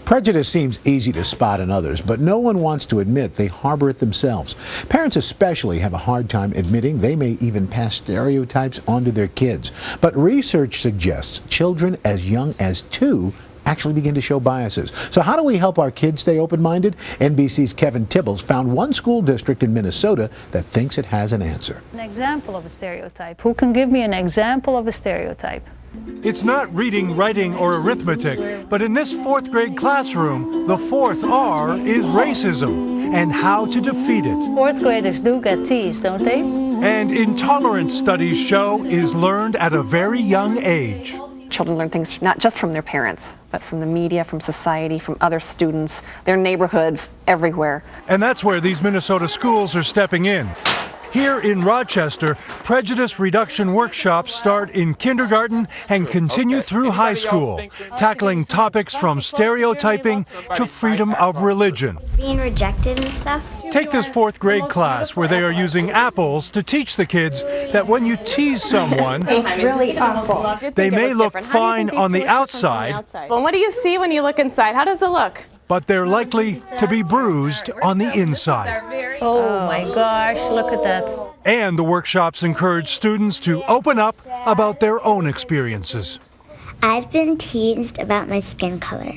Prejudice seems easy to spot in others, but no one wants to admit they harbor it themselves. Parents especially have a hard time admitting they may even pass stereotypes onto their kids. But research suggests children as young as 2 actually begin to show biases. So how do we help our kids stay open-minded? NBC's Kevin Tibble found one school district in Minnesota that thinks it has an answer. An example of a stereotype. Who can give me an example of a stereotype? It's not reading, writing, or arithmetic, but in this 4th grade classroom, the 4th R is racism and how to defeat it. 4th graders do get teased, don't they? And intolerance studies show is learned at a very young age. Children learn things not just from their parents, but from the media, from society, from other students, their neighborhoods, everywhere. And that's where these Minnesota schools are stepping in. Here in Rochester, prejudice reduction workshops start in kindergarten and continue through high school, tackling topics from stereotyping to freedom of religion. Being rejected and stuff. Take this 4th grade class where they are using apples to teach the kids that when you tease someone, it's really awful. They may look fine on the outside. Well, what do you see when you look inside? How does it look? But they're likely to be bruised on the inside. Oh my gosh, look at that. And the workshops encourage students to open up about their own experiences. I've been teased about my skin color.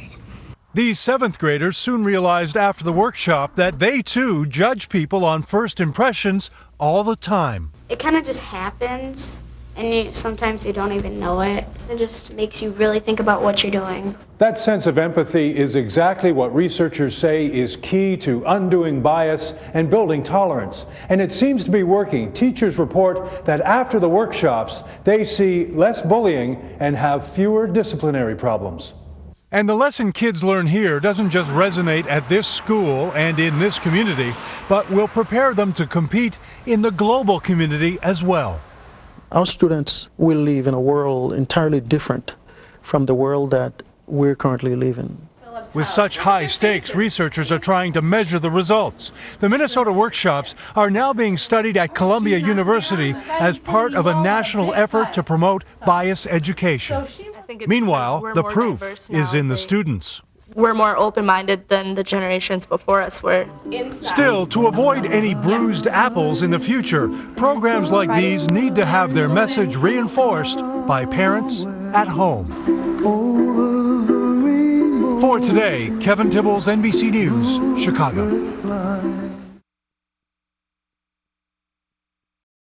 These 7th graders soon realized after the workshop that they too judge people on first impressions all the time. It kind of just happens, and sometimes you don't even know it. It just makes you really think about what you're doing. That sense of empathy is exactly what researchers say is key to undoing bias and building tolerance. And it seems to be working. Teachers report that after the workshops, they see less bullying and have fewer disciplinary problems. And the lesson kids learn here doesn't just resonate at this school and in this community, but will prepare them to compete in the global community as well. Our students will live in a world entirely different from the world that we're currently living. With such high stakes, researchers are trying to measure the results. The Minnesota workshops are now being studied at Columbia University as part of a national effort to promote bias education. Meanwhile, the proof is in the students. We're more open-minded than the generations before us were. Still, to avoid any bruised apples in the future, programs like these need to have their message reinforced by parents at home. For today, Kevin Tibble's NBC News, Chicago.